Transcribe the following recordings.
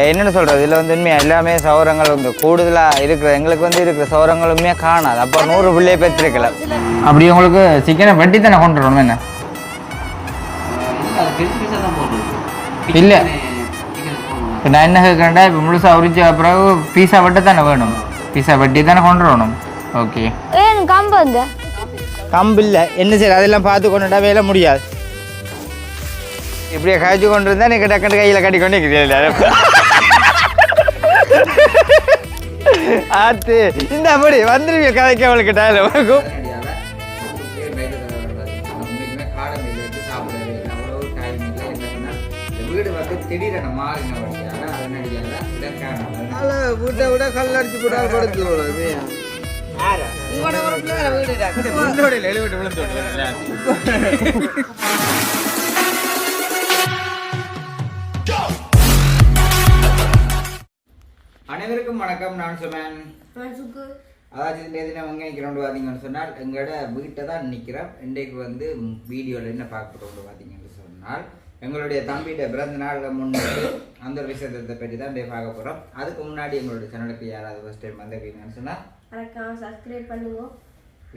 என்னென்னு சொல்கிறது, இதில் வந்து உண்மையாக எல்லாமே சௌரங்கள் வந்து கூடுதலாக இருக்கிற எங்களுக்கு வந்து இருக்கிற சௌரங்கள் உண்மையாக காணாது. அப்போ 100 பிள்ளையை பெற்றிருக்கல. அப்படி உங்களுக்கு சிக்கனை வெட்டி தானே கொண்டு வரணும் என்ன? இல்லை இப்போ நான் என்ன கேட்குறேன்டா, இப்போ முழுசாக உரிச்ச பிறகு பீஸா வெட்ட தானே வேணும், பீஸா வெட்டி தானே கொண்டு வரணும். ஓகே கம்பு இல்லை என்ன சரி அதெல்லாம் பார்த்து கொண்டுட்டா வேலை முடியாது. இப்படியே காய்ச்சி கொண்டு இருந்தால் நீ டக்குனு கையில் கட்டி கொண்டு இருக்கிறீங்க. ஆத்து இந்த அப்படி வந்துருவீங்க கதைக்கு அவளுக்கு டைம். வீடு வந்து திடீரென மாறின வழியால அதனால வீட்டை விட கல் அடிச்சு போட்டால் படுத்து அனைவருக்கும் வணக்கம். நான் சுமன். அதாவது இந்த தினம் எங்கே நிற்கிறோம் பார்த்தீங்கன்னு சொன்னால் எங்களோட வீட்டை தான் நிற்கிறோம். இன்றைக்கு வந்து வீடியோவில் என்ன பார்க்க போகிறோம் பார்த்தீங்கன்னு சொன்னால் எங்களுடைய தம்பியோட பிறந்த நாளில் முன்னாடி அந்த ஒரு விஷயத்தை பற்றி தான் பார்க்க போகிறோம். அதுக்கு முன்னாடி எங்களுடைய சேனலுக்கு யாராவது ஃபர்ஸ்ட் டைம் வந்திருக்கீங்கன்னு சொன்னால் சப்ஸ்கிரைப் பண்ணுங்க,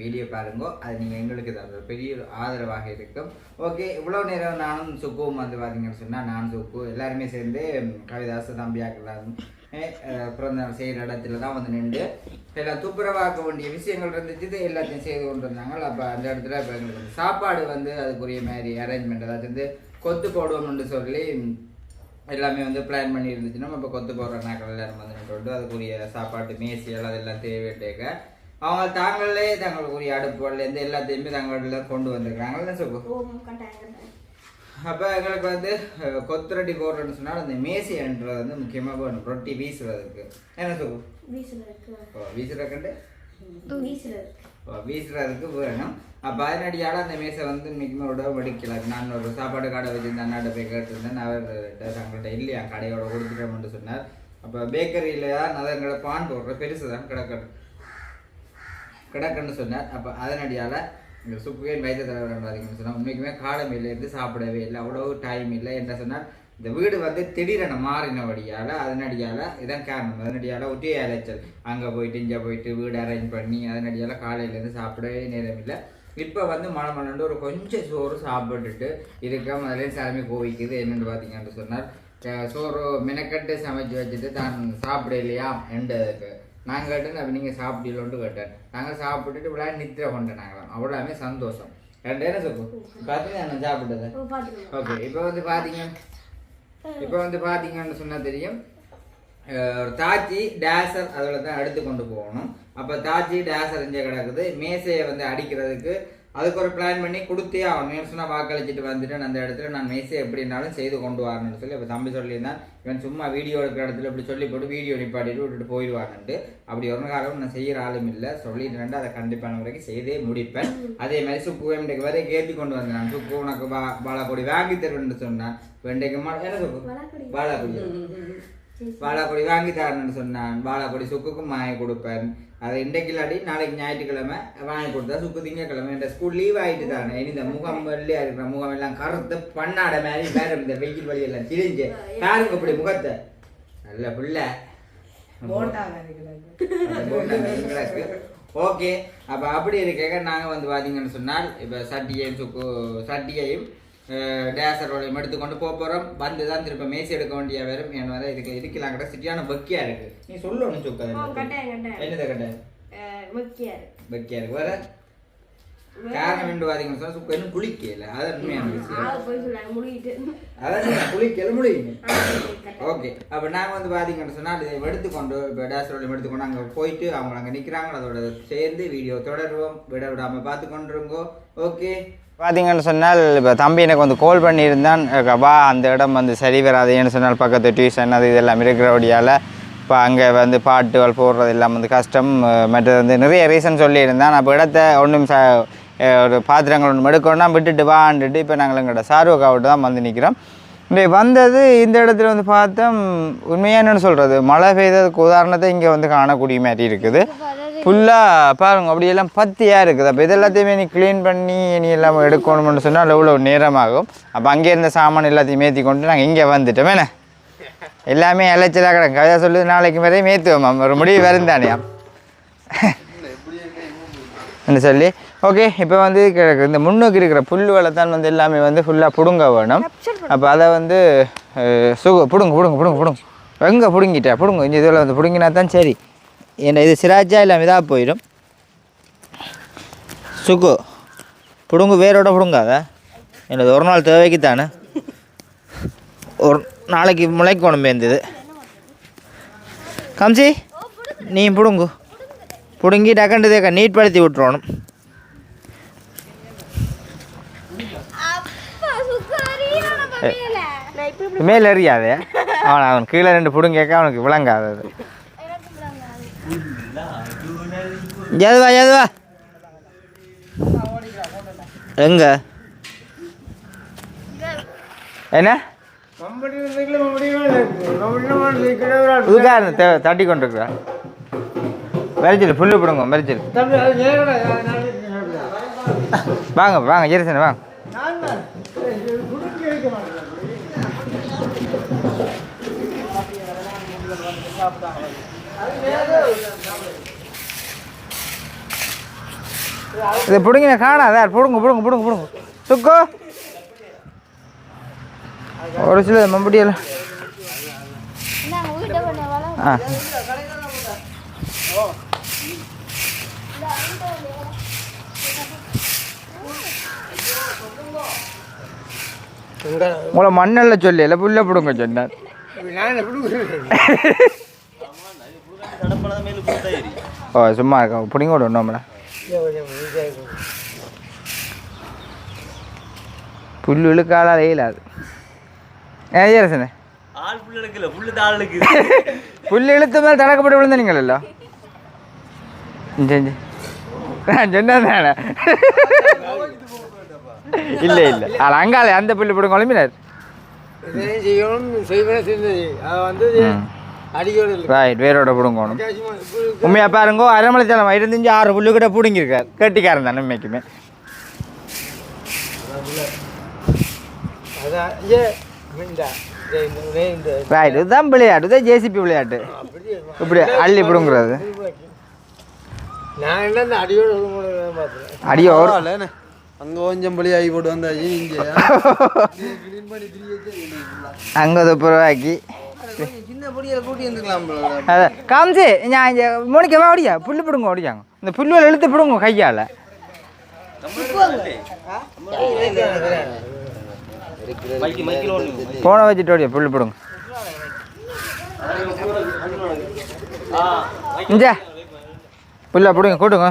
வீடியோ பாருங்க. அது நீங்கள் எங்களுக்கு தான் பெரிய ஒரு ஆதரவாக இருக்கும். ஓகே, இவ்வளோ நேரம் நானும் சுக்குவும் வந்து பார்த்தீங்கன்னு சொன்னால் நான் சுக்கு எல்லாருமே சேர்ந்து கவிதாச தம்பியாக்கலாம் பிறந்த நாள் செய்கிற இடத்துல தான் வந்து நின்று எல்லாம் துப்புரவாக்க வேண்டிய விஷயங்கள் இருந்துச்சு, எல்லாத்தையும் செய்து கொண்டு இருந்தாங்க. அப்போ அந்த இடத்துல இப்போ எங்களுக்கு வந்து சாப்பாடு வந்து அதுக்குரிய மாதிரி அரேஞ்ச்மெண்ட் அதாவது வந்து கொத்து போடுவோம்னு சொல்லி எல்லாமே வந்து பிளான் பண்ணி இருந்துச்சுன்னா இப்போ கொத்து போடுற நாட்கள் எல்லாரும் வந்து நின்று அதுக்குரிய சாப்பாட்டு மேசியல் அதெல்லாம் தேவைட்டேக்க அவங்க தாங்களே தங்களுக்குரிய அடுப்புலேருந்து எல்லாத்தையுமே தங்களில் கொண்டு வந்திருக்காங்கன்னு சொல்லுவோம். அப்போ எங்களுக்கு வந்து கொத்துரட்டி போடுறோன்னு சொன்னால் அந்த மேசின்றது வந்து முக்கியமாக வேணும் ரொட்டி வீசுறதுக்கு. என்ன சொல்லுவோம் வீசுறதுக்கு வீசுறதுக்கு வேணும். அப்போ அதனடியால் அந்த மேசை வந்து மிகமோட வெடிக்கல. நான் ஒரு சாப்பாடு கடை வச்சுருந்தேன், அண்ணாட்ட போய் கேட்டிருந்தேன். அவர் தங்கள்கிட்ட இல்லையா கடையோட கொடுத்துட்டோம்னு சொன்னார். அப்போ பேக்கரியில் தான் அதங்களை பான் போடுற பெருசு தான் கிடக்குன்னு சொன்னார். அப்போ அதனடியால் இந்த சுப்புகேன் வைத்த தலைவர் பார்த்தீங்கன்னு சொன்னால் உண்மைக்குமே காலமையிலேருந்து சாப்பிடவே இல்லை, அவ்வளோ டைம் இல்லை. என்ன சொன்னால் இந்த வீடு வந்து திடீரென மாறினபடியால் அதனடியால் இதான் காரணம். அதனடியால் ஒட்டிய அலைச்சல் அங்கே போயிட்டு இங்கே போயிட்டு வீடு அரேஞ்ச் பண்ணி அதனடியால் காலையிலேருந்து சாப்பிடவே நேரம் இல்லை. இப்போ வந்து மழை மழண்டு ஒரு கொஞ்சம் சோறு சாப்பிட்டுட்டு இருக்க முதலே சிலமே கோவிக்குது. என்னென்னு பார்த்தீங்கன்னு சொன்னால் சோறு மெனக்கட்டு சமைச்சு வச்சுட்டு தான் சாப்பிட இல்லையா என்றதுக்கு நான் கேட்டேன். அப்போ நீங்கள் சாப்பிடலோன்ட்டு கேட்டேன். நாங்கள் சாப்பிட்டுட்டு விளையாட நித்திரை கொண்டேன். நாங்களாம் அவ்வளோமே சந்தோஷம். ரெண்டு என்ன சொல்லு பார்த்தீங்கன்னா நான் சாப்பிட்டது. ஓகே, இப்போ வந்து பார்த்தீங்கன்னு சொன்னால் தெரியும் ஒரு தாச்சி டேசர் அதில் தான் எடுத்து கொண்டு போகணும். அப்போ தாச்சி டேசர் இங்கே கிடக்குது. மேசையை வந்து அடிக்கிறதுக்கு அதுக்கு ஒரு பிளான் பண்ணி கொடுத்தே ஆகணும். சொன்னால் வாக்களிச்சுட்டு வந்துட்டு அந்த இடத்துல நான் மேசையை எப்படின்னாலும் செய்து கொண்டு வரணும்னு சொல்லி இப்போ தம்பி சொல்லியிருந்தான். இவன் சும்மா வீடியோ எடுக்கிற இடத்துல இப்படி சொல்லி போட்டு வீடியோ நிப்பாட்டிட்டு விட்டுட்டு போயிடுவான்ட்டு. அப்படி ஒரு காலம் நான் செய்கிற ஆளும் இல்லை, சொல்லிட்டு அதை கண்டிப்பான வரைக்கும் செய்தே முடிப்பேன். அதே மாதிரி சுப்பு வெண்டைக்கு வரை ஏற்றி கொண்டு வந்தேன். சுப்பு உனக்கு வாழைப்பொடி வாங்கி தருவேன்னு சொன்னான். வெண்டைக்கு என்ன சுப்பு வாழைப்பொடி வாங்கி தரணுன்னு சொன்னான். வாழைப்பொடி சுக்குக்கும் வாங்கி கொடுப்பேன். அதை இன்றைக்கு இல்லாட்டி நாளைக்கு ஞாயிற்றுக்கிழமை வாங்கி கொடுத்தா சுக்கு திங்கக்கிழமை இந்த ஸ்கூல் லீவ் ஆகிட்டு தானே. இனி இந்த முகம் வெள்ளையா இருக்கிற முகம் எல்லாம் கருத்து பண்ணாட மாதிரி வேற இந்த வெயில் வழி எல்லாம் திரிஞ்சு யாருக்கு அப்படி முகத்தை நல்ல பிள்ளை. ஓகே, அப்போ அப்படி இருக்க நாங்கள் வந்து பார்த்தீங்கன்னு சொன்னால் இப்போ சட்டியையும் டேசரோடையும் எடுத்துக்கொண்டு போகிறோம். வந்து தான் திரும்ப மேசி எடுக்க வேண்டிய வரும். என் வந்து இதுக்கு இருக்கலாம் கிட்ட சிட்டியான பக்கியா இருக்கு. நீ சொல்லணும் சுக்கா என்னதை கட்ட பக்கியா இருக்கு வேற காரணம் என்று பார்த்தீங்கன்னு சொன்னால் சுக்கா இன்னும் குளிக்கல. அது உண்மையான விஷயம். அதான் குளிக்கல முடியுங்க. ஓகே, அப்போ நாங்கள் வந்து பார்த்தீங்கன்னு சொன்னால் இதை எடுத்துக்கொண்டு இப்போ டேசரோடையும் எடுத்துக்கொண்டு அங்கே போயிட்டு அவங்க அங்கே நிற்கிறாங்க. அதோட சேர்ந்து வீடியோ தொடருவோம். விடாமல் பார்த்து கொண்டுருங்கோ. ஓகே, பார்த்தீங்கன்னு சொன்னால் இப்போ தம்பி எனக்கு வந்து கால் பண்ணியிருந்தான். வா அந்த இடம் வந்து சரி வராதுன்னு சொன்னால் பக்கத்து டியூஷன் அது இதெல்லாம் இருக்கிறபடியால் இப்போ அங்கே வந்து பாட்டுகள் போடுறது எல்லாம் வந்து கஷ்டம். மற்றது வந்து நிறைய ரீசன் சொல்லியிருந்தான். அப்போ இடத்த ஒன்றும் ஒரு பாத்திரங்கள் ஒன்று எடுக்கணும்னா விட்டுட்டு வாண்டுட்டு இப்போ நாங்கள் எங்களோட சார்வக்காவிட்டு தான் வந்து நிற்கிறோம். இன்றைக்கு வந்தது இந்த இடத்துல வந்து பார்த்தோம். உண்மையாக என்னென்னு சொல்கிறது, மழை பெய்ததுக்கு உதாரணத்தை இங்கே வந்து காணக்கூடிய மாதிரி இருக்குது. ஃபுல்லாக பாருங்க அப்படியெல்லாம் பத்தியாக இருக்குது. அப்போ இது எல்லாத்தையுமே நீ க்ளீன் பண்ணி நீ எல்லாம் எடுக்கணும்னு சொன்னால் எவ்வளோ நேரமாகும். அப்போ அங்கே இருந்த சாமான் எல்லாத்தையும் மேற்றி கொண்டு நாங்கள் இங்கே வந்துட்டோம். என்ன எல்லாமே அலைச்சலாக கிடக்கு. கதை சொல்லுது நாளைக்கு வரையும் மேற்றுவோம் ஒரு முடிவு வருந்தானே என்ன சொல்லி. ஓகே இப்போ வந்து இந்த முன்னுக்கு இருக்கிற புல்லுகளை தான் வந்து எல்லாமே வந்து ஃபுல்லாக பிடுங்க வேணும். அப்போ அதை வந்து பிடுங்க எங்கே பிடுங்கிட்டா பிடுங்க இந்த இதில் வந்து பிடுங்கினா தான் சரி. என்ன இது சிராஜா இல்லாமல் இதாக போயிடும். சுகு பிடுங்கு வேரோட பிடுங்காத. என்னது ஒரு நாள் தேவைக்கு தானே ஒரு நாளைக்கு முளைக்கணும் இருந்தது. கம்சி நீ பிடுங்கு பிடுங்கி டக்கண்டு தேக்க நீட் படுத்தி விட்டுறணும். மேலே எறியாதே அவன் கீழே 2 பிடுங்க அவனுக்கு விளங்காதது. எதுவா எங்க என்ன தட்டி கொண்டிருக்கிறா மெரிச்சல் புல்லு பிடுங்க மெரிச்சல் வாங்க ஜெரிசன் வாங்க. இதை பிடுங்கின காணாத பிடுங்க சுக்கோ ஒரு சில மம்பட்டியெல்லாம் உங்களை மண்ணல்ல சொல்லல புல்ல பிடுங்க சொன்னார். ஓ சும்மா இருக்கா பிடிங்க விட நம்மள புல்லு இழுக்கால இயலாது. ஏசனே புல்லு இழுத்து மேலே தடக்கப்பட்டு விழுந்த நீங்களோ சொன்னதானே இல்லை அது அங்காலே அந்த புல்லு போட்டு குழம்பினார். ரைட் வேரோட பிடுங்கணும். உண்மையா பாருங்கோ அரமலைத்தலம் 5-6 புல்லு கிட்ட பிடுங்கிருக்கார். கேட்டிக்காரன் தானே உண்மைக்குமே. ரைட் இதுதான் விளையாட்டு. இதுதான் ஜேசிபி விளையாட்டு. இப்படி அள்ளி பிடுங்குறது அடியோ அங்கே கொஞ்சம் பழி ஆகி போட்டு வந்தாச்சு. அங்கே துப்புரவாக்கி சின்ன பொடியில் கூட்டி வந்துக்கலாம். அதான் காமிச்சு நான் இங்கே மோனிக்கவா ஓடியா புல்லு பிடுங்க ஓடியாங்க. இந்த புல்லுவல் இழுத்து பிடுங்க கையால் போனை வச்சுட்டு ஓடியா புல்லு பிடுங்க. இஞ்சா புல்ல பிடுங்க கூட்டுங்க.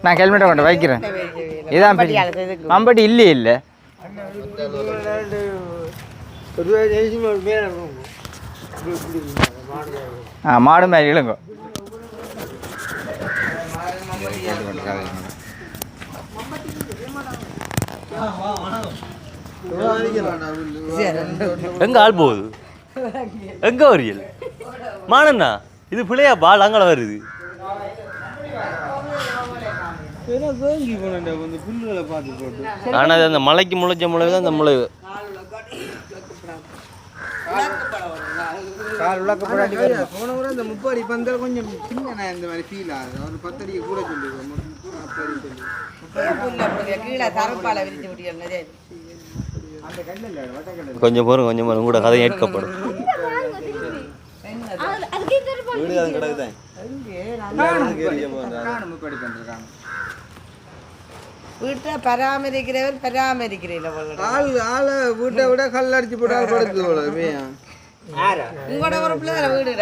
நான் ஹெல்மெட்டை கொண்டு வைக்கிறேன். இதான் மம்பட்டி இல்லை மாடு மாதிரி இழுங்க. எங்க ஆள் போகுது எங்க வரியல் மானண்ணா இது பிள்ளையா பால் அங்கே வருது. ஆனால் அந்த மலைக்கு முளைச்ச முளைவு தான் அந்த முளைவு. போன முறை அந்த 30 அடி பந்தல் கொஞ்சம் சின்ன இந்த மாதிரி ஃபீல் ஆகுது. ஒரு 10 அடிக்கு கூட சொல்லுவோம். கொஞ்சம் போகிறோம் கூட கதை ஏற்கப்படும். வீட்டை பராமரிக்கிறவர் பராமரிக்கிறீங்க. ஆளை வீட்டை விட கல் அடிச்சு போட்டால் படுத்து உங்களோட ஒரு பிள்ளை வீடு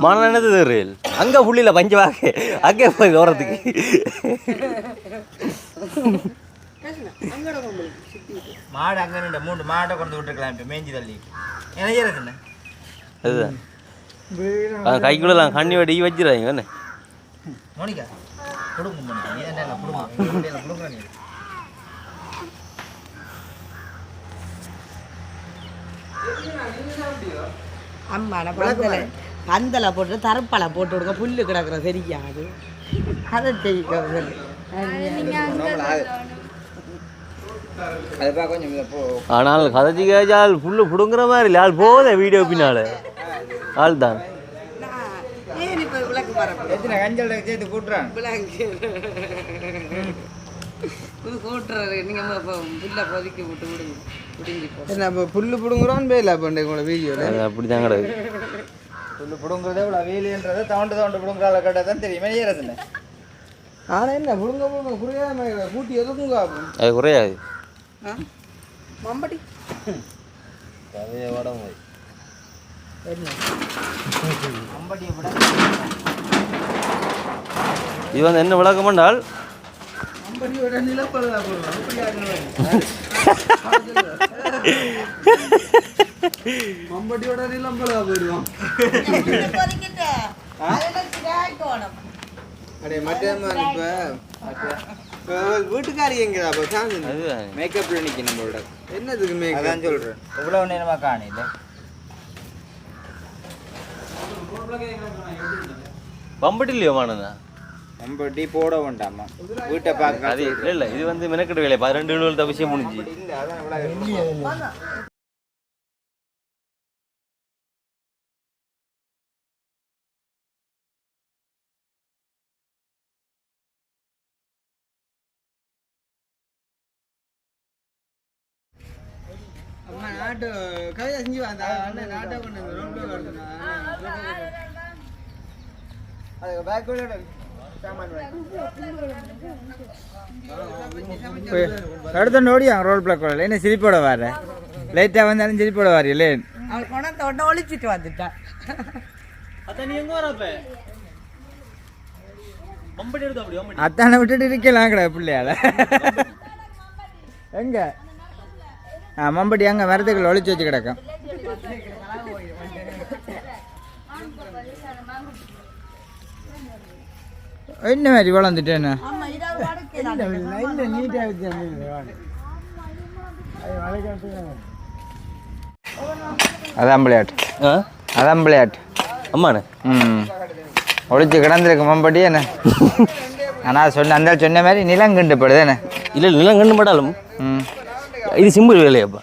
மன என்னது அங்கே புள்ளியில் பஞ்சவாக அங்கே போய் ஓரத்துக்கு மாடு அங்கே 3 மாட்டை கொண்டு விட்டுருக்கலாம். இப்போ மேஞ்சி தள்ளி என்ன அதுதான் கைக்குள்ள கண்ணி வெடி வச்சிடாங்க என்ன மோனிகா கொடுங்க. அம்மா பந்தலை போட்டு தரப்பழை போட்டு விடுங்க புல்லு கிடக்குற தெரியாது அதை செய்ய ஆனால் கதைச்சி கேச்சால் புல்லு பிடுங்குற மாதிரி இல்லை ஆள் போதே வீடியோ பின்னால ஆள் தான் புல்லு பிடுங்குறோம் வேலை பண்ணுற வீடியோவில் அப்படிதான் கிடக்கு புல்லு பிடுங்குறதே இவ்வளோ வேலைன்றதை தவுண்டு பிடுங்குறாள் கேட்டால் தான் தெரியுமே ஏறதில்லை. ஆனால் என்ன பிடுங்க குறையாம கூட்டி எதுக்குங்க அது குறையாது மம்பட்டி கதையை வடம் போய் இது வந்து என்ன விளக்கம் என்றால் மம்பட்டியோட நிலப்பரதா மம்பட்டியோட நிலப்பரதா போயிடுவோம். அடே மட்டமா இப்போ வீட்டுக்காரி எங்கடா அப்போ சாந்தி மேக்கப்ல நிற்கி நம்மளோட என்னதுக்கு மேக்கப் அதான் சொல்கிறேன் இவ்வளோ நேரமாக காணில்ல பம்பட்டி இல்லையோ மானண்ணா நம்ம டீ போட வேண்டாமா வீட்டை பார்க்க அது இல்லை இது வந்து மெனக்கெட்டு வேலை 12 நிமிடம் விஷயம் முடிஞ்சு இல்லை அதான் அம்மா நாட்டு கவிதை செஞ்சு வந்தா அண்ணன் நாட்டை கொண்டு வந்து ரோட்ல வருதுண்ணா அது பேக்கோட அடுத்த நோடியா ரோல் பிளாக் என்ன சிரிப்போட வர லைட்டாக வந்தாலும் சிரிப்போட வரையிலே அவள் குணத்தை ஒன்று ஒழிச்சிட்டு வந்துட்டான் அத்தானை விட்டுட்டு இருக்கலாம் கிட பிள்ளையால எங்க மம்பட்டி அங்கே மரத்துக்கள் ஒழிச்சு வச்சு கிடக்கும் என்ன மாதிரி வளர்ந்துட்டேன்னு அதான் விளையாட்டு அதான் விளையாட்டு அம்மாண்ணே ஒழிச்சு கிடந்திருக்கு மம்பட்டி என்ன ஆனால் சொன்ன சொன்ன மாதிரி நிலம் கண்டுப்படுது என்ன இல்லை நிலம் கண்டு படாலும் இது சிம்பிள் வேலையாப்பா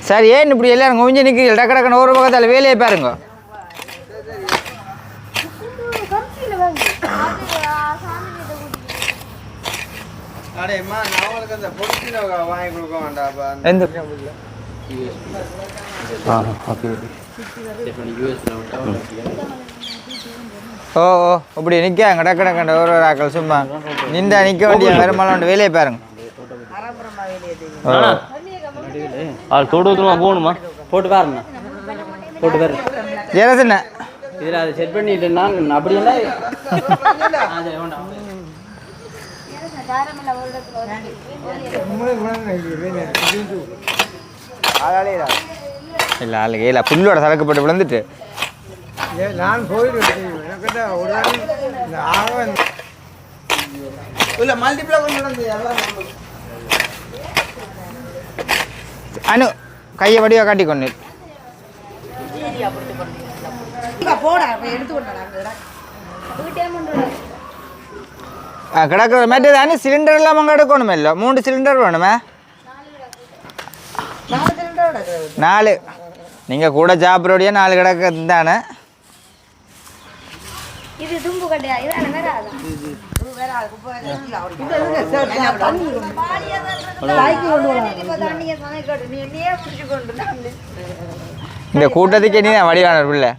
சார் ஏன் இப்படி எல்லாரும் கொஞ்சம் நிற்கிறீங்க டக்கு டக்குன்னு ஒரு பக்கத்தால் வேலையை பாருங்க அடேம்மா நான் உங்களுக்கு அந்த பொடிச்சின வாங்கி கொடுக்க வேண்டாப்பா எந்த ஓ ஓ இப்படி நிற்காங்க டக்கு டக்குண்ட ஒரு ஆக்கள் சும்மா நின்றா நிற்க வேண்டிய வருமானம் வேலையை பாருங்க ஆள் தோடு ஊற்றுமா போகணுமா போட்டு பாருண்ணா போட்டு பாரு ஜெரசண்ண இதில் அதை செட் பண்ணிட்டேன்னா அப்படியெல்லாம் இல்லை ஆளுக்கு இல்லை புல்லோட சரக்குப்பட்டு விழுந்துட்டு நான் போயிடுவேன் எனக்கு ஒரு நாள் இந்த ஆக இல்லை மல்டிப்ளை கொண்டு வந்து எல்லாம் அனு கையை வடிவாக காட்டி கொண்டு கிடக்கிற மற்றது அனு சிலிண்டர் எல்லாம் அங்கே எடுக்கணுமே இல்லை 3 சிலிண்டர் வேணுமே 4 நீங்கள் கூட சாப்பிட்றோடைய 4 கிடக்கிறது தானே இது தும்பு கட்டையா இதான வராதா இந்த கூட்டத்துக்கு நீ தான் வடிவான பிள்ளை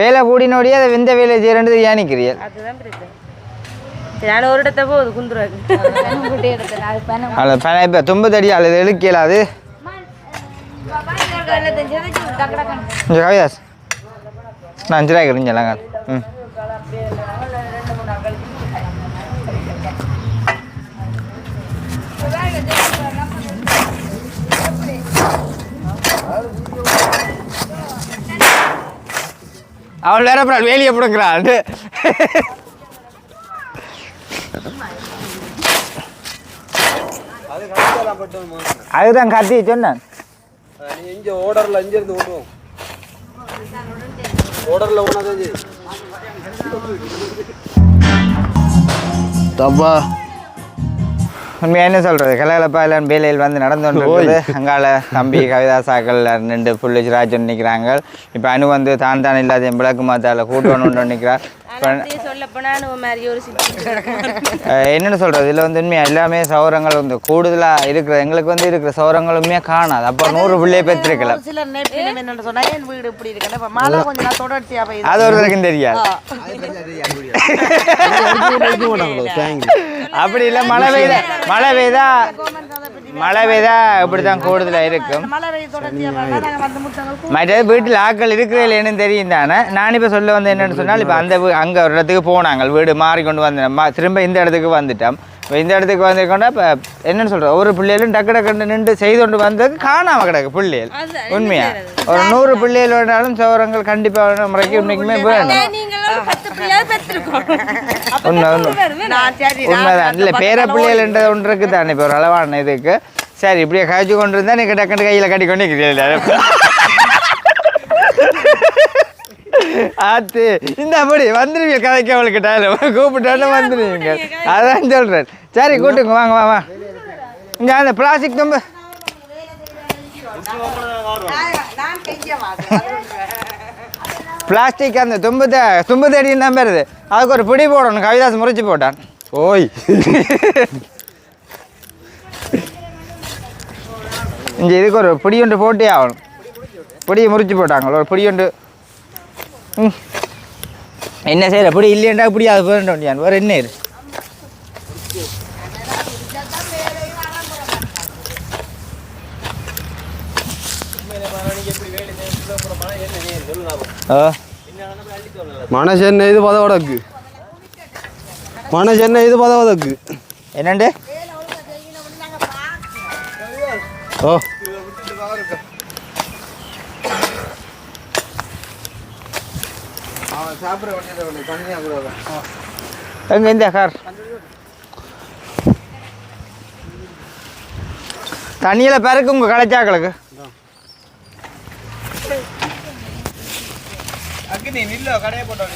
வேலை கூடினோடைய அதை வெந்த வேலை செய்யறது ஏனிக்கிறீர்கள் அதுதான் பிரச்சனை நான் ஒரு இடத்த போகுது குந்துராக்கு இப்போ தும்பு தடி அல்லது எழுக்கலாது கவிதாஸ் நான் 5 ரூபாய்க்கு இருந்தேன் அவள் வேற அப்புறம் வேலியை பிடுங்குறாள். அதுதான் கத்தி சொன்னேன். இங்கே ஓடரில் இருந்து ஓடுவோம். ஓடரில் ஓடாதான் தப்பா. உண்மையாக என்ன சொல்கிறது, கலகலப்பா எல்லாம் வேலையில் வந்து நடந்து கொண்டிருக்குது. அங்கால தம்பி கவிதாசாக்கள் 2 புள்ளி ராஜன் நிற்கிறாங்க. இப்போ அனு வந்து தான் இல்லாத என் விளக்கு மாத்தால கூட்டணுன்னு நிற்கிறார். என்னென்னு சொல்கிறது, இதில் வந்து உண்மையாக எல்லாமே சௌரங்கள் வந்து கூடுதலாக இருக்கிற எங்களுக்கு வந்து இருக்கிற சௌரங்கள் உண்மையாக காணாது. அப்போ 100 பிள்ளையை பெற்றிருக்கலாம். அது ஒருத்தருக்கும் தெரியாது. அப்படி இல்லை, மழை பெய்தா இப்படித்தான் கூடுதலாக இருக்கும். மற்றது வீட்டில் ஆட்கள் இருக்கிறதில்ல என்னன்னு தெரியும் தானே. நான் இப்போ சொல்ல வந்து என்னென்னு சொன்னால், இப்போ அந்த அங்கே ஒரு இடத்துக்கு போனாங்க, வீடு மாறி கொண்டு வந்தோம், திரும்ப இந்த இடத்துக்கு வந்துட்டோம். இப்போ இந்த இடத்துக்கு வந்துக்கொண்டா இப்போ என்னென்னு சொல்கிறோம், ஒரு பிள்ளைகளும் டக்கு டக்குன்னு நின்று செய்து கொண்டு வந்ததுக்கு காணாமல் கிடக்கு பிள்ளைகள். உண்மையாக ஒரு 100 பிள்ளைகள் வேணாலும் சௌரங்கள் கண்டிப்பாக முறைக்கு உண்மைக்குமே வேணும். உண்மைதான். இல்லை பேர பிள்ளைகள்ன்றது ஒன்று இருக்குது தானே இப்போ ஒரு அளவான இதுக்கு. சரி, இப்படியே காய்ச்சி கொண்டு இருந்தால் நீங்கள் டக்குன்னு கையில் கட்டி கொண்டு இருக்கிறீங்க. ஆத்து இந்த அப்படி வந்துடுவீங்க கதைக்கு, அவளுக்கு டைலம் கூப்பிட்டாலும் வந்துடுவீங்க. அதான் சொல்கிறேன். சரி கூட்டுங்க, வாங்க வா. இங்கே அந்த பிளாஸ்டிக் தும்பு பிளாஸ்டிக் அந்த தும்பு தேடின்னு தான் வருது. அதுக்கு ஒரு பிடி போடணும். கவிதாஸ் முறிச்சு போட்டான். ஓய் இங்கே இதுக்கு ஒரு பிடி ஒன்று போட்டே ஆகணும். பிடியை முறிச்சு போட்டாங்க ஒரு பிடி ஒன்று. என்ன செய்யற பிடி இல்லையண்டா இப்படி அது போயிட்டு வேறு என்ன இரு. மனசென்ன இது பதவடக்கு, மனசென்ன இது பதவதக்கு என்னண்டு. ஓ எங்க இந்த கார் தண்ணியில் பிறகு உங்கள் களைச்சாக்களுக்கு கடையை போட்டோம்.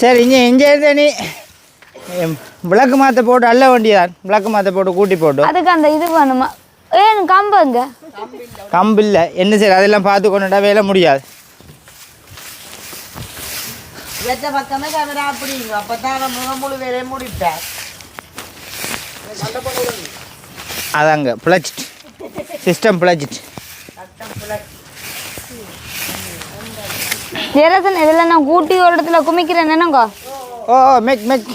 சரி, இங்கே இருந்து நீ விளக்கு மாற்ற போட்டு அல்ல வேண்டியதான். விளக்கு மாற்ற போட்டு கூட்டி போட்டு அதுக்கு அந்த இது வேணுமா? ஏன் கம்பு எங்க? கம்பு இல்லை. என்ன சரி, அதெல்லாம் பார்த்து கொண்டுட்டா வேலை முடியாது. பக்கமே கேமரா அப்படிங்க, அப்பதான் முழு வேலையை முடிப்பேன். அதாங்க பிழைச்சிட்டு சிஸ்டம் பிழைச்சிட்டு. ஜெரசன் இதெல்லாம் நான் கூட்டி ஒரு இடத்துல குமிக்கிறேன் என்னங்க. ஓ மேக் மேக்.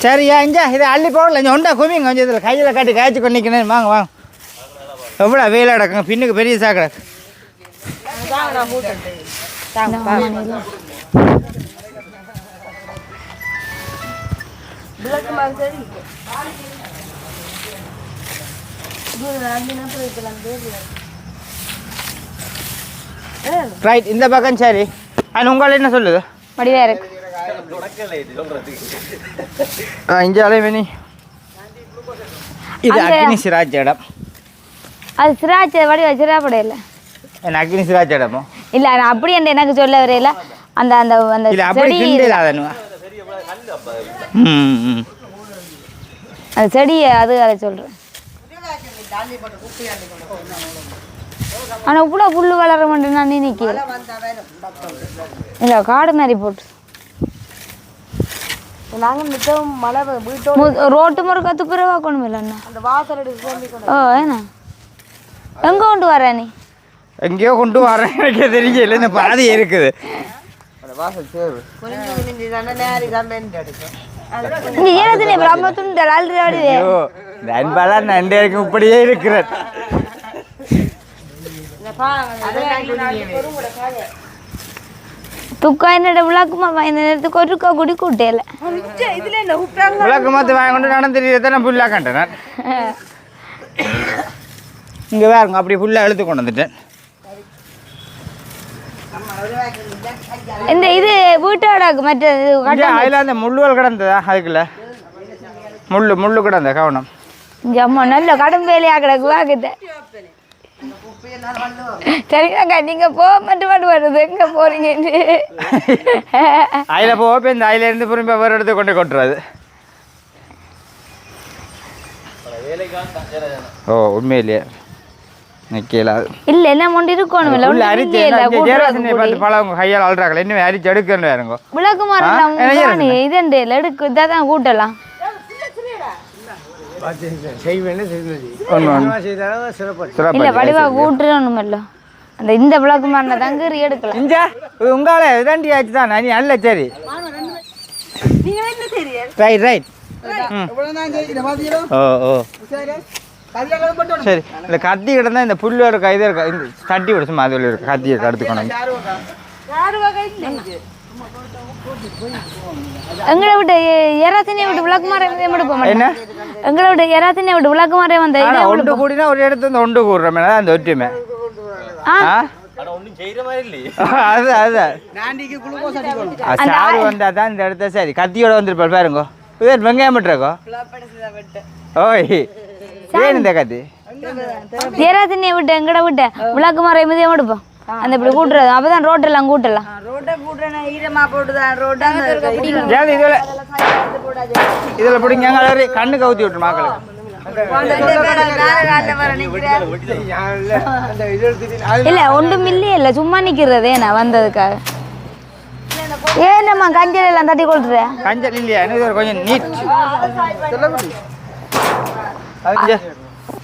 சரியா, இங்கே இதை அள்ளி போடல. இங்கே ஒன்றா குமிங்க கொஞ்சம். இதில் கையில் கட்டி காய்ச்சி கொண்டு நிற்கணும். வாங்க வாங்க. எவ்வளோ வெயில் அடக்குங்க, பின்னுக்கு பெரிய சாக்கடை. ரைட், இந்த பக்கம் சரி. அது உங்களால் என்ன சொல்லுது? வடிவா இருக்கு. இங்கே அலைவனி இது அக்னி சிராஜ் இடம். அது சிராஜ் வடிவா சிராப்படையில என்ன அக்னி சிராஜ் இடமோ இல்லை, நான் அப்படி என்று எனக்கு சொல்ல வரையில அந்த அந்த அந்த செடி அந்த செடியை அது அதை சொல்கிறேன். ஆனால் இவ்வளோ புல் வளர மாட்டேன் நான் நினைக்கிறேன். இல்லை காடு மாதிரி போட்டு நாங்கள் மிகவும் மழை ரோட்டு முறை துப்புரவாக்கணும் இல்லைண்ணா. அந்த வாசல் ஓ ஏண்ணா எங்கே கொண்டு வர நீ? எங்கேயோ கொண்டு வரேன் எனக்கு தெரியல இந்த பாதி இருக்குது வாசல் சேரு இங்க ஏறதுனே பிரம்ம துண்டல் ஆல்ரெடி ஐயோ இந்த அன்பாலாம் நான் இன்றைக்கு இப்படியே இருக்கிறேன் துக்கா என்னோட விளக்குமா இந்த நேரத்துக்கு ஒருக்கா குடி கூட்டேல விளக்கு மாற்று வாங்கி கொண்டு நடந்துட்டு நான் ஃபுல்லாக கண்டேன் நான் இங்கே வேறுங்க அப்படி ஃபுல்லாக எழுத்து கொண்டு வந்துட்டேன் இந்த இது வீட்டோட மற்ற அதில் அந்த முள்ளுவல் கிடந்ததா அதுக்குள்ள முள்ளு கிடந்த கவனம் இங்க அம்மா நல்ல கடும் வேலையா கிடக்கு வாக்குது சரிங்க நீங்க போக மட்டும் வருது எங்க போறீங்க அதில் போக இந்த அதில் இருந்து திரும்பி வேறு இடத்த கொண்டு கொட்டுறது ஓ உண்மையிலேயே நிக்கல இல்ல என்ன மொண்டி இருக்கணும் இல்ல உள்ள அரிச்சு ஜெராசனை பார்த்து பழம் கையால் அல்றாங்களே இன்னும் அரிச்சு எடுக்கணும் வேறுங்க விளக்கு மாறலாம் இதே எடுக்கு இதான் கூட்டலாம் இல்ல வடிவா கூட்டுறணும் இல்ல அந்த இந்த விளக்கு மாறின தங்கறி எடுக்கலாம் இஞ்சா உங்கால இதாண்டி ஆச்சு தான் நீ அல்ல சரி ரைட் ஓ ஓ சரி இந்த கத்தி கிடந்தா இந்த புல்லோட கைது இருக்கா இந்த தட்டி விட சும்மா அதில் இருக்கு கத்தியை எடுத்துக்கணும் எங்களை விட்டு எராத்தினே விட்டு விளக்கு மாறே எடுப்போம் என்ன எங்களை விட்டு எராத்தினே விட்டு விளக்கு மாறே வந்த ஒன்று கூடினா ஒரு இடத்துல வந்து ஒன்று கூடுறோம் அந்த ஒற்றுமை அது அதுதான் சாரு வந்தா தான் இந்த இடத்த சரி கத்தியோட வந்துருப்பாரு பாருங்க வெங்காயம் மட்டும் ஓய் ஏன் இந்த கத்தி எராத்தினே விட்டு எங்கட விட்டு விளக்கு மாறே மிதியம் எடுப்போம் அந்த இப்படி கூட்டுறது அப்பதான் ரோட்டெல்லாம் கூட்டலாம் இதுல பிடிங்க கண்ணு கவுத்தி விட்டு மக்களுக்கு இல்ல ஒன்றும் இல்லையே இல்ல சும்மா நிக்கிறது ஏன்னா வந்ததுக்காக ஏன்னம்மா கஞ்சல் எல்லாம் தட்டி கொள்ற கஞ்சல் இல்லையா எனக்கு கொஞ்சம் நீட்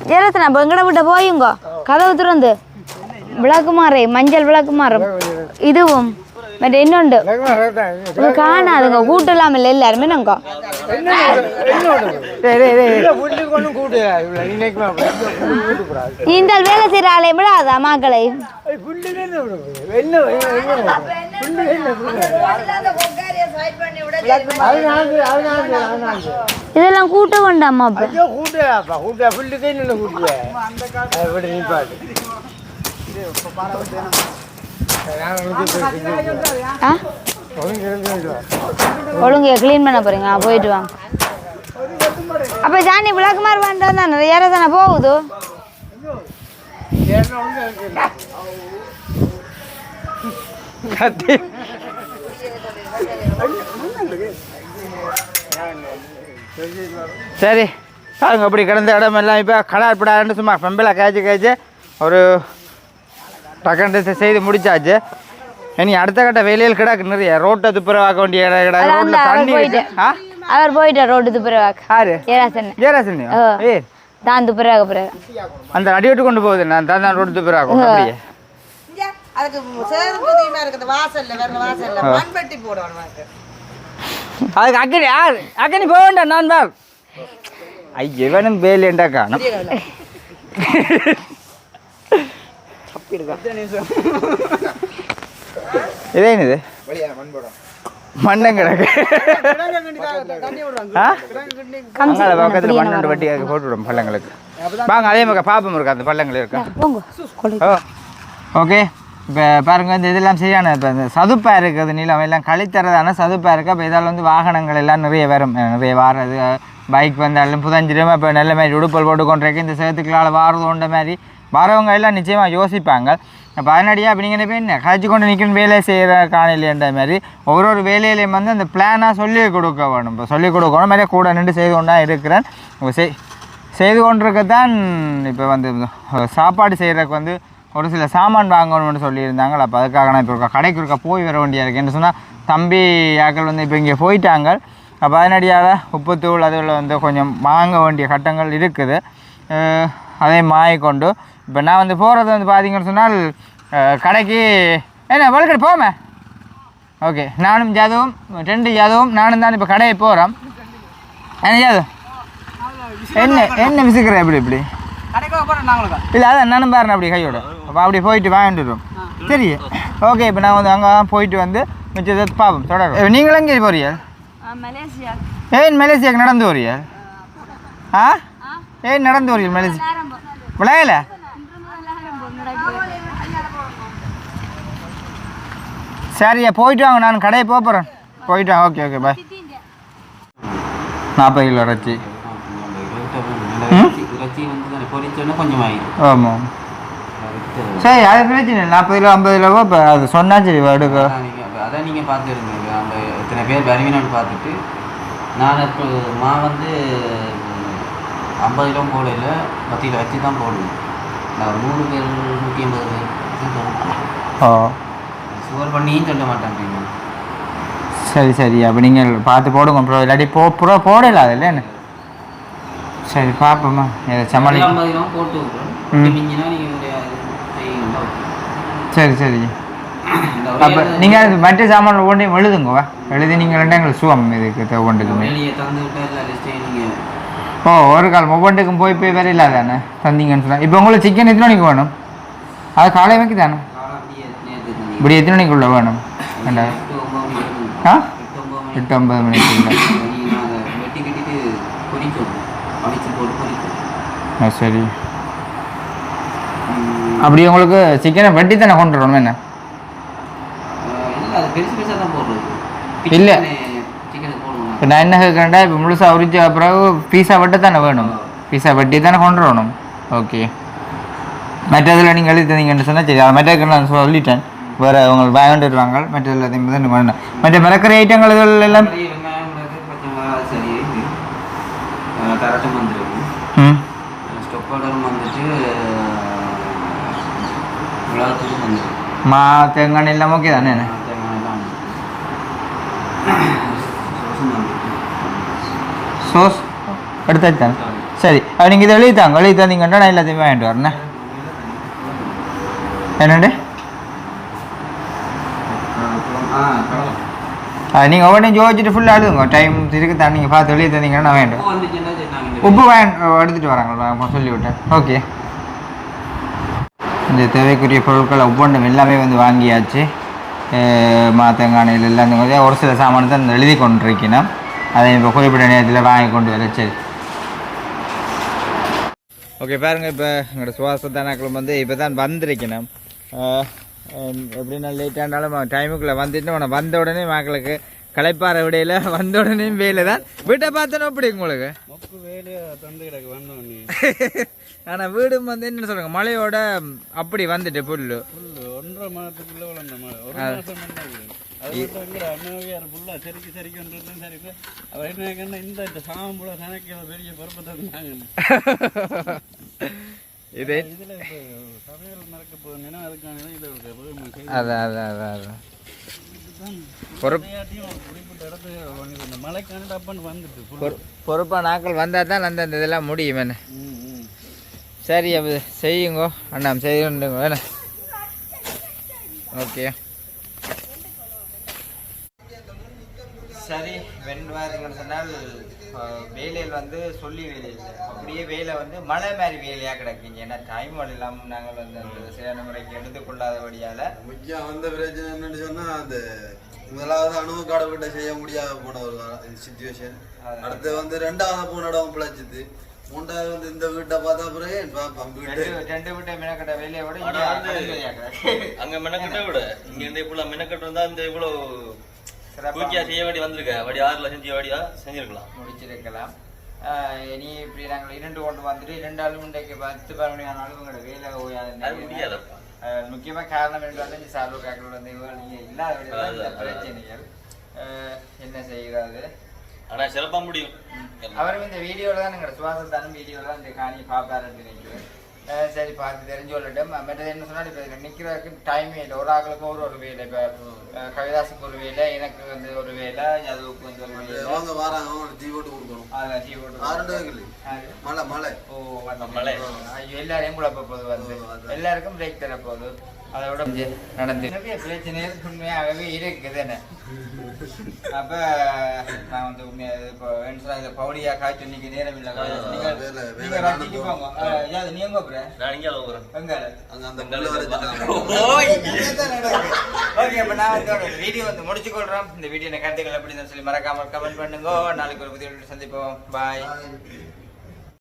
ஜெரத்தனா இப்போ எங்கட விட்ட போயுங்க கதவு திறந்து விளக்கு மாறே மஞ்சள் விளக்கு மாறும் இதுவும் மற்ற இன்னொண்டு காணாதுங்க கூட்டலாம் இல்லை எல்லாருமே நாங்க இந்த வேலை செய்யற ஆளை விடாதா மக்களை இதெல்லாம் கூட்ட வேண்டாமா ஒழுங்கு கிளீன் பண்ண போறீங்க போயிட்டு வாங்க அப்ப ஜானி விளக்குமாறு வேண்டாம் தானே யார தானே போகுது சரி பாருங்க அப்படி கிடந்த இடம் எல்லாம் இப்போ கடாற்படான்னு சும்மா பெம்பிளை காய்ச்சி ஒரு டக்கண்டத்தை செய்து முடிச்சாச்சு இனி அடுத்த கட்ட வேலையில் கிடக்கு நிறைய ரோட்டை துப்புரவாக்க வேண்டிய ரோட்ல தண்ணி அவர் போயிட்டார் ரோட்டு துப்புரவாக்க யாரு ஜெயராசன் ஏ தான் துப்புரவாக்க போறாரு அந்த அடிவிட்டு கொண்டு போகுது நான் தான் ரோட்டு துப்புரவாக்கும் அப்படியே அதுக்கு சேதமா இருக்குது வாசல்ல வேற வாசல்ல மண்பட்டி போடணும் அதுக்கு அக்கனி யார் அக்கனி போக வேண்டாம் நான் தான் ஐயோ வேணும் வேலைண்டா காணும் இதே இது மண்ணம் கிடக்கு அங்கால பக்கத்தில் 12 வட்டி போட்டு விடும் பள்ளங்களுக்கு வாங்க அதே மாதிரி பாப்பம் இருக்கு அந்த பள்ளங்கள் இருக்கு ஓகே இப்போ பாருங்கள் இந்த இதெல்லாம் சரியான இப்போ இந்த சதுப்பாக இருக்குது நீளம் எல்லாம் கழித்தரதான சதுப்பாக இருக்குது அப்போ இதால் வந்து வாகனங்கள் எல்லாம் நிறைய வரும் நிறைய வாரது பைக் வந்தாலும் புதஞ்சிருமா இப்போ நல்ல மாதிரி உடுப்பல் போட்டு கொண்டிருக்கு இந்த சேத்துக்களால் வாரது கொண்ட மாதிரி வரவங்க எல்லாம் நிச்சயமாக யோசிப்பாங்க இப்போ அதனடியாக அப்படி நீங்கள் போய் என்ன கழிச்சு கொண்டு நிற்கணும் வேலை செய்கிற காணலைன்ற மாதிரி ஒரு வேலையிலையும் வந்து அந்த பிளானாக சொல்லிக் கொடுக்க வேணும் இப்போ சொல்லிக் கொடுக்கணும் மாதிரியே கூட நின்று செய்து கொண்டா இருக்கிறேன் செய்து கொண்டிருக்கத்தான் இப்போ வந்து சாப்பாடு செய்கிறதுக்கு வந்து ஒரு சில சாமான் வாங்கணும்னு சொல்லியிருந்தாங்க அப்போ அதுக்காக நான் இப்போ கடைக்கு இருக்க போய் வர வேண்டியா இருக்குது என்ன சொன்னால் தம்பி ஆக்கள் வந்து இப்போ இங்கே போயிட்டாங்க அப்போ அதனடியாக உப்புத்தூள் அதில் வந்து கொஞ்சம் வாங்க வேண்டிய கட்டங்கள் இருக்குது அதே மாயை கொண்டு இப்போ நான் வந்து போகிறது வந்து பார்த்தீங்கன்னு சொன்னால் கடைக்கு என்ன வலுக்கடை போமே ஓகே நானும் ஜாதவும் 2 ஜாதவும் நானும் தான் இப்போ கடையை போகிறோம் என்ன ஜாதவ் என்ன விசுக்கிற இப்படி இல்லை அதான் நானும் பாருங்க அப்படி கையோட அப்போ அப்படி போயிட்டு வாங்கிட்டுருவோம் சரி ஓகே இப்போ நான் வந்து அங்கே போயிட்டு வந்து மிச்சத்தை பார்ப்போம் தொடரும் நீங்களும் எங்கே போறீங்க ஏன் மலேசியாவுக்கு நடந்து வரீங்க ஆ ஏன் நடந்து வரீங்க மலேசியா விளையாடல சரியா போயிட்டு வாங்க நான் கடையை போகிறேன் போயிட்டு வாங்க ஓகே ஓகே பாய் 40 கிலோ இறைச்சி ஆமாம் சரி அது பிரச்சனை 40 கிலோ 50 கிலோவோ இப்போ அது சொன்னால் சரி எடுக்க அதான் நீங்கள் பார்த்துருங்க அந்த இத்தனை பேர் வருவீனான்னு பார்த்துட்டு நான் இப்போ வந்து 50 கிலோ போடல 10 கிலோ வச்சு தான் போடுவேன் நான் 100 பேர் 150 பேர் ஓ சுகர் பண்ணியும் சொல்ல மாட்டேன் சரி அப்போ நீங்கள் பார்த்து போடுங்க ப்ரோ இல்லாட்டி போடல அது இல்லை என்ன சரி பார்ப்போம்மா சமாளி 50 கிலோ போட்டு சரி அப்போ நீங்கள் மற்ற சாமான் ஒன்றே எழுதுங்க எழுதி நீங்கள் ரெண்டாங்க சுவம் இதுக்கு ஒவ்வொன்றுக்குமே ஓ ஒரு கால் ஒவ்வொன்றுக்கும் போய் வேற இல்லாதானே தந்தீங்கன்னு சொன்னால் இப்போ உங்களுக்கு சிக்கன் எத்தனை மணிக்கு வேணும் அது காலை வைக்க தானே இப்படி எத்தனை மணிக்குள்ளே வேணும் ஆ 8-9 மணிக்குள்ள சரி அப்படி உங்களுக்கு சிக்கனை வெட்டி தானே கொண்டு வரணும் என்ன இல்லை இப்போ நான் என்ன கேட்குறேன்டா இப்போ முழுசாக உரிச்ச பிறகு பீஸா வெட்ட தானே வேணும் பீஸா வெட்டி தானே கொண்டு வரணும் ஓகே மற்றதில் நீங்கள் எழுதி தந்தீங்கன்னு சொன்னால் சரி அதை மற்ற நான் சொல்லிட்டேன் வேறு அவங்க வாங்கிட்டு வருவாங்க மற்றதில் தான் வேணும் மற்ற மிளக்கரை ஐட்டங்கள் இதில் எல்லாம் மா தேங்காய் எல்லாம் ஓகே தானே சோஸ் எடுத்தாச்சு தானே சரி அது நீங்கள் இதை எழுதி தந்தீங்கன்னா நான் எல்லாத்தையுமே வாங்கிட்டு வரேண்ணே என்னண்டு நீங்கள் ஒவ்வொன்றையும் ஜோதிச்சுட்டு ஃபுல்லாக எழுதுங்க டைம் இருக்கு தான் நீங்கள் பார்த்து எழுதி தந்தீங்கன்னா நான் வேண்டாம் உப்பு எடுத்துகிட்டு வராங்க சொல்லிவிட்டேன் ஓகே இந்த தேவைக்குரிய பொருட்கள் ஒவ்வொன்றும் எல்லாமே வந்து வாங்கியாச்சு மாத்தங்கானையில் எல்லாம் ஒரு சில சாமான் தான் எழுதி கொண்டிருக்கணும் அதை இப்போ குறிப்பிட்ட நேரத்தில் வாங்கி கொண்டு வர சரி ஓகே பாருங்கள் இப்போ எங்களோட சுவாசத்தானாக்களும் வந்து இப்போ தான் வந்திருக்கணும் எப்படின்னா லேட்டானாலும் டைமுக்குள்ளே வந்துட்டு உன வந்த உடனே மக்களுக்கு களைப்பாற விடையில் வந்த உடனே வேலை தான் வீட்டை பார்த்தோன்னா எப்படி உங்களுக்கு ஆனால் வீடும் வந்து என்ன சொல்லுங்க மழையோட அப்படி வந்துட்டு புல்லு 1.5 மாதத்துக்குள்ள வளர்ந்த மழை ஒரு மாதம் இந்த சாம்புல சமைக்கிற பெரிய பருப்பத்தை இது சமையல் நடக்க போகுதுன்னா அதுக்கான அதான் மழைக்கான அப்பன்னு வந்துட்டு பொறுப்பாக நாட்கள் வந்தால் தான் அந்த இதெல்லாம் முடியும் என்ன சரி அப்போ செய்யுங்கோ அண்ணா செய்யுங்க வேணா ஓகே சரி வெண்வாருங்கன்னு சொன்னால் வேலையில் வந்து சொல்லி வேலையில் அப்படியே வேலை வந்து மழை மாதிரி வேலையாக கிடக்குங்க ஏன்னா டைம் இல்லாமல் நாங்கள் வந்து அந்த சரியான முறைக்கு எடுத்துக்கொள்ளாதபடியால் முக்கியம் வந்த பிரச்சனை என்னன்னு சொன்னால் அந்த முதலாவது அணுவு கடவுட்ட செய்ய முடியாத போன ஒரு சிச்சுவேஷன் அடுத்து வந்து 2வது போன இடம் பிழைச்சிது 3வது வந்து இந்த வீட்டை பார்த்தா பிறகு ரெண்டு வீட்டை மெனக்கட்ட வேலையை விட அங்கே மெனக்கட்டை விட இங்கே இருந்து இவ்வளோ மெனக்கட்டு இருந்தால் இந்த இவ்வளோ பூர்த்தியாக செய்ய வேண்டி வந்திருக்க வடி 6 லட்சம் வடியா செஞ்சிருக்கலாம் முடிச்சிருக்கலாம் இனி இப்படி நாங்கள் 2 கொண்டு வந்துட்டு 2 ஆளும் இன்றைக்கு 10 மணி ஆனாலும் உங்களோட வேலை ஓயாது முக்கியமாக காரணம் என்று சார்புக்காக்கள் வந்து இல்லாத பிரச்சனைகள் என்ன செய்கிறது ஆனால் சிறப்பாக முடியும் அவரும் இந்த வீடியோவில் தான் எங்களோட சுவாசத்தானும் வீடியோவில் தான் இந்த காணியை பார்ப்பாருன்னு நினைக்கிறேன் சரி பார்த்து தெரிஞ்சு கொள்ளட்டும் மற்றது என்ன சொன்னால் இப்போ நிற்கிறதுக்கு டைமே இல்லை ஒரு ஆளுக்கு ஒரு வேலை இப்போ கவிதாசுக்கு ஒரு வேலை எனக்கு வந்து ஒரு வேலை அதுவுக்கு வந்து ஒரு வேலை போட்டு டீ போட்டு கொடுக்கணும் அதான் டீ போட்டு 6 வைக்கல மழை மழை ஓ வந்த மழை. ஐயோ எல்லாரையும் குழப்ப போகுது வந்து எல்லாருக்கும் பிரேக் தர போகுது அதோட நடந்து நிறைய பிரச்சனைகள் உண்மையாகவே இருக்குது என்ன அப்ப நான் வந்து உண்மையாக இப்போ இந்த பவுடியா காய்ச்சி இன்னைக்கு நேரம் இல்லை நீங்க ரத்திக்கு போங்க நீ எங்க போறேன் நான் இங்கே போகிறேன் எங்க அங்க அந்த புள்ள வரைக்கும் ஓகே அப்ப நான் வந்து வீடியோ வந்து முடிச்சுக்கொள்றோம் இந்த வீடியோ கருத்துக்கள் எப்படி சொல்லி மறக்காம கமெண்ட் பண்ணுங்க நாளைக்கு ஒரு புதிய சந்திப்போம் பாய்